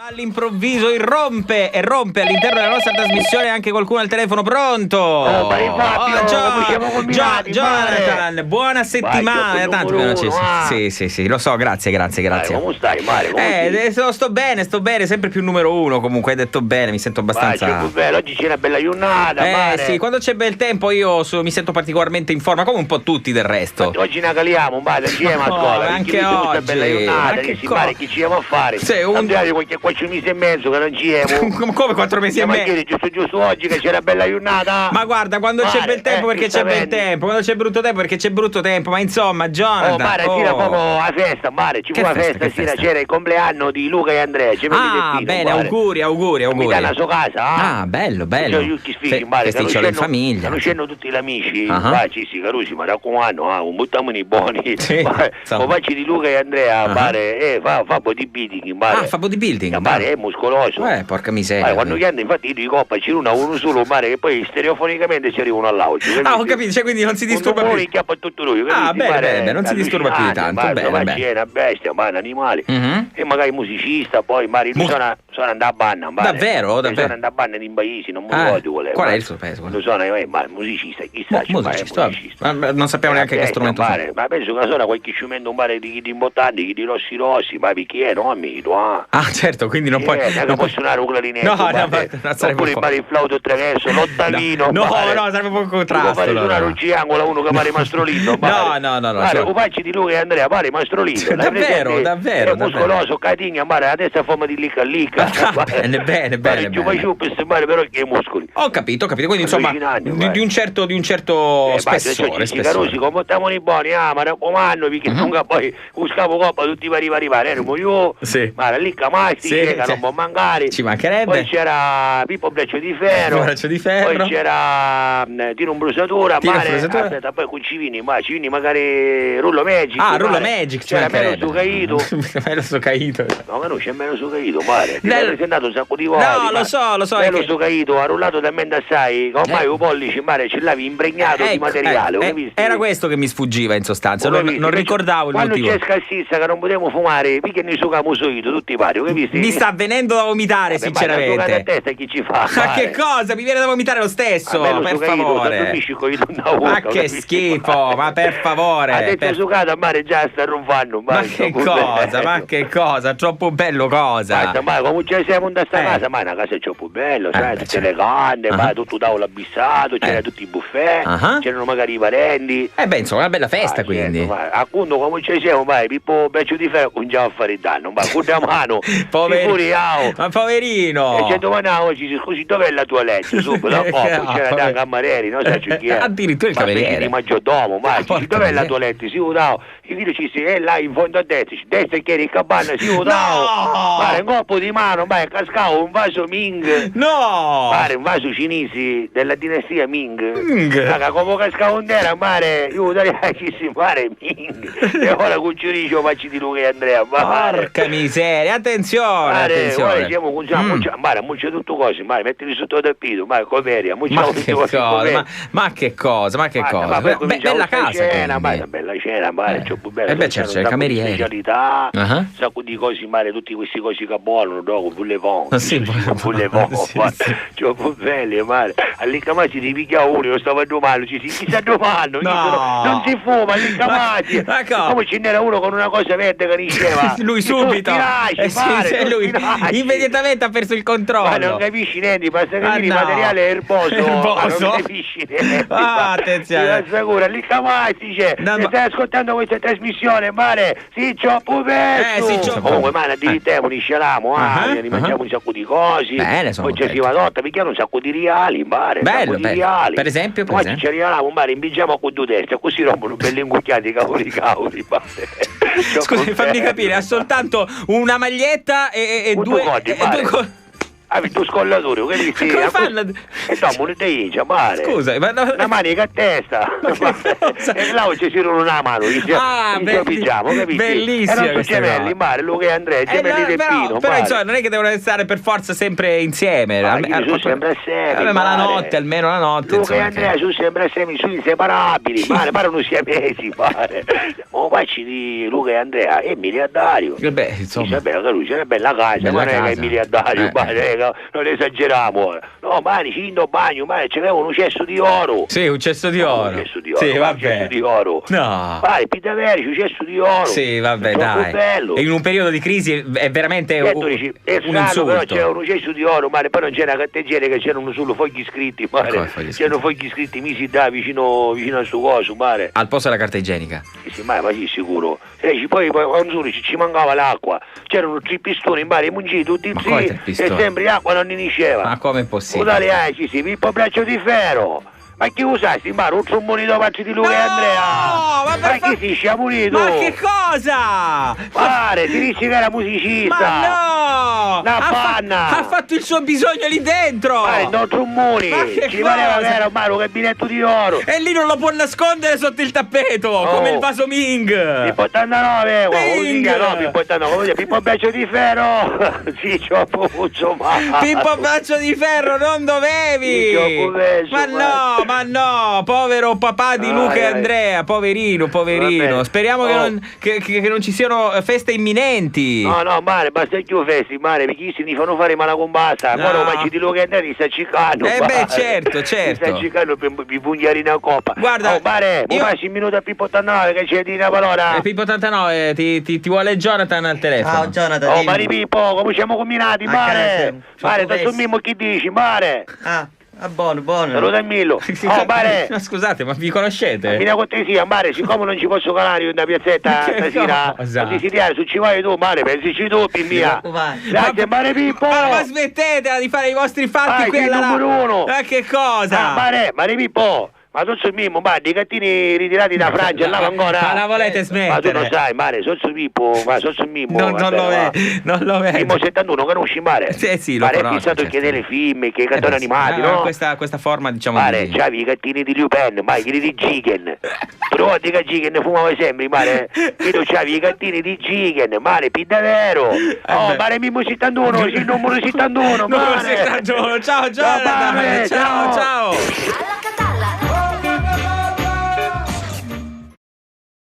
Ma all'improvviso irrompe e rompe all'interno della nostra trasmissione anche qualcuno al telefono. Pronto? Jonathan, buona settimana. Tanto che non ci... Sì, lo so, grazie. Come stai, Mare? Sto bene, sempre più numero uno. Comunque hai detto bene, mi sento abbastanza. Oggi c'è una bella giornata, Mare. Sì, quando c'è bel tempo io mi sento particolarmente in forma, come un po' tutti del resto. Oggi ne caliamo, Mare, insieme a scuola. Anche oggi. Bella giornata, Mare, chi ci siamo a fare? Andiamo qualche 4 mesi e mezzo che non ci siamo. Come 4 mesi e mezzo? Giusto oggi che c'è una bella giornata. Ma guarda, quando c'è bel tempo perché c'è bel tempo, quando c'è brutto tempo perché c'è brutto tempo, ma insomma, Jonathan. Mare, tira proprio la festa, Mare, ci fu una festa stasera, c'era il compleanno di Luca e Andrea. Bene, auguri. Mi danno la sua casa, bello. Festicciolo in famiglia. Non c'hanno tutti gli amici, Carusi, ma raccomando, non buttamoli buoni. Facci di Luca e Andrea, Mare, fa bodybuilding, Mare. Fa bodybuilding, Mare, è muscoloso. Porca miseria. Quando gli hanno infatti di coppa c'è uno solo, Mare, che poi stereofonicamente ci arrivano all'audio. Ho capito, cioè quindi non si disturba più. Tutto lui, bene, non si disturba più di tanto. Bene. C'è una bestia, un animale. E magari musicista, poi Mare, sono andato a banna. Davvero? Sono andato a banna in Paesi, non mi ricordo qual è. Qual è il suo peso? Lo sono, musicista, chissà. Musicista. Ma non sappiamo neanche che strumento fa. Ma penso che sono qualche strumento, Mare, di importanti, di rossi, ma perché non amico, certo, quindi non puoi... Non puoi suonare un clarinetto. No, oppure il flauto traverso, l'ottavino. No, sarebbe un po' contrasto. Fare suonare un triangolo uno che pare Mastrolino. No. O facci di Luca e Andrea, pare Mastrolino. Davvero. È muscoloso, catigna, Mare, la testa a forma di licca. Bene. Mare, però che muscoli. Ho capito, quindi insomma di un certo spessore. Carusi, comportiamoli buoni, ma raccomando, perché non poi uscavo coppa tutti i vari, erano io, Mare, licca mastiche, che non può mancare. Ci mancherebbe. Poi c'era Pippo Braccio di Ferro. Poi c'era Tino Brusatura, Mare, aspetta, poi con Civini, magari Rullo Magic. Rullo Magic, c'era Melo Sucaito. Melo Sucaito. No, ma non c'è Melo Sucaito, Mare. Ti hai presentato un sacco di volte. No, lo so. Melo Sucaito ha rullato talmente assai che ormai un pollice, Mare, ce l'avevi impregnato di materiale. Era questo che mi sfuggiva in sostanza, non ricordavo il motivo. Quando c'è scassissa che non potevo fumare, perché ne sucamo subito tutti i pari, capisci? Mi sta venendo da vomitare, sinceramente. Ma a testa chi ci fa? Ma che cosa? Mi viene da vomitare lo stesso, per favore. Ma che schifo, ma per favore. Ha detto sucata, Mare, già sta ronfando. Ma che cosa? Troppo bello cosa? Ma come ci siamo in sta casa? Ma una casa è troppo bella, sai, tutte le canne, ma tutto tavolo abbissato, c'era tutti i buffet, c'erano magari i parenti. Insomma, una bella festa, quindi. Appunto, come ci siamo, vai, Pippo Beccio di Ferro, cominciamo a fare danno, ma con la mano, ma poverino. E ci domandavo oggi, scusi, dov'è la tua letto? Subito, a poco, c'era da camerieri, non sai chi è. Addirittura il cameriere. Di maggiordomo, ma dov'è la tua letto? Si udavo. Il video ci è là in fondo a destra che era in cabana, si udavo. Pare un colpo di mano, cascavo un vaso Ming. Pare un vaso cinese della dinastia Ming. Come cascavo un terra, Mare, io darei Ming. E ora con Ciuricio facci di Luca e Andrea. Porca miseria, attenzione. Ora siamo con Mare, muccia tutto cose, Mare, mettili sotto il tappeto, Mare, coveria, ma che cosa? Bella casa. Mare, bella cena, Mare, c'ho più bella. Certo, c'è il cameriere. Specialità, un sacco di cose, Mare, tutti questi cosi che buonano, dopo, pullevon. C'ho più belle, Mare. All'incamazzi di picchia uno, io stavo a domani, chi sta domando? Non si fuma, all'incamazzi. Come ce n'era uno con una cosa verde che diceva. Lui subito. Lui immediatamente ha perso il controllo. Ma non capisci niente, basta capire il materiale erboso. Non capisci niente. Attenzione. Ti assicuro, all'incamazzi c'è. Stai ascoltando questa trasmissione, Mare? Sì, c'ho perso. Comunque, Mare, addirittura ne scialiamo, mangiamo un sacco di cose. Bene, poi ci si va lotta, perché hanno un sacco di reali, Mare. Bello. Per esempio? Poi ci realiamo, Mare, invigiamo con due teste, così rompono belli ingucchiati cavoli, Mare. Scusi, fammi capire, ha soltanto una maglietta e due tu scollatore, capisci? Come fanno? E dopo non te inizia, mare. Scusa, ma no... La manica a testa. E là ci si una mano, pigiamo, capisci? Bellissimo. E non sono gemelli, mare, Luca e Andrea, gemelli del Pino. Però insomma, non è che devono stare per forza sempre insieme. Sono sempre assieme. Ma la notte, almeno la notte. Luca e Andrea sono sempre assieme, sono inseparabili. Mare, non siamesi, mare. Ma facci di Luca e Andrea è miliardario. Beh, insomma. C'è una bella casa, ma non è che è miliardario, non esageriamo. No, mani, ci indo bagno, c'è un cesso di oro. Sì, un cesso di oro. Un cesso di oro. Sì, vabbè. Un cesso di oro. No. Vai, Pitaveri, un cesso di oro. Sì, vabbè, dai. Bello. E in un periodo di crisi è veramente un insulto. Però c'è un cesso di oro, poi non c'è una carteggiera che c'erano solo fogli scritti, c'erano fogli scritti misi da vicino al suo coso, Al posto della carta igienica. Sì, ma sì, sicuro. Poi ci mancava l'acqua, c'erano 3 pistoni in mare, i mungiti tutti insieme, e sempre acqua non inisceva. Ma come è possibile? Sì, Pippo Braccio di Ferro. Ma chi usasti in mare un trombone da parte di Luca e Andrea? Ma chi si sia munito? Ma che cosa? Pare, ti dici che era musicista. Ma no! Una panna! Ha fatto il suo bisogno lì dentro! Ma no, tromboni! Ci pareva che era un gabinetto di oro! E lì non lo può nascondere sotto il tappeto, come il vaso Ming! Pippo 89, Pippo 89, Pippo Braccio di Ferro! Sì, c'ho povuto male! Pippo Braccio di Ferro, non dovevi! Ma no, povero papà di Luca e Andrea, poverino. Speriamo che non ci siano feste imminenti. No, mare, basta che io festi, mare, perché si fanno fare mala combassa. No. Ora mangi di Luca e Andrea, ti sta ciccando. Beh, certo. Ti sta ciccando per pugnare in coppa. Guarda, mare, passi un minuto a Pippo 89 che c'è di una parola. Pippo 89, ti vuole Jonathan al telefono. Ciao Jonathan. Mare Pippo, come siamo combinati, mare? Mare, tu mimo chi dici, mare? Buono. Saluta Millo. Mare. Scusate, ma vi conoscete? Mi da cortesia, Mare, siccome non ci posso calare in una piazzetta stasera, non ti si su ci vai tu, Mare, pensici tu, mia. Grazie, Mare Pippo. Ma smettetela di fare i vostri fatti qui alla numero 1. Ma che cosa? Mare Pippo. Ma tu sei Mimmo, i gattini ritirati da Francia, là ancora. Ma la volete smettere? Ma tu non sai, Mare, sono Pippo, sono Mimmo. Non lo vedo. Mimmo 71, conosci Mare? Sì, lo conosco. Mare è fissato che delle film, che i cartoni animati, no? Questa forma, diciamo. Mare, c'avevi i gattini di Lupin, quelli di Jigen. Però di che Jigen fumava sempre, Mare. E tu c'avevi i gattini di Jigen, Mare, davvero. Mare Mimmo 71, il numero 71, Mare. Ciao, ciao.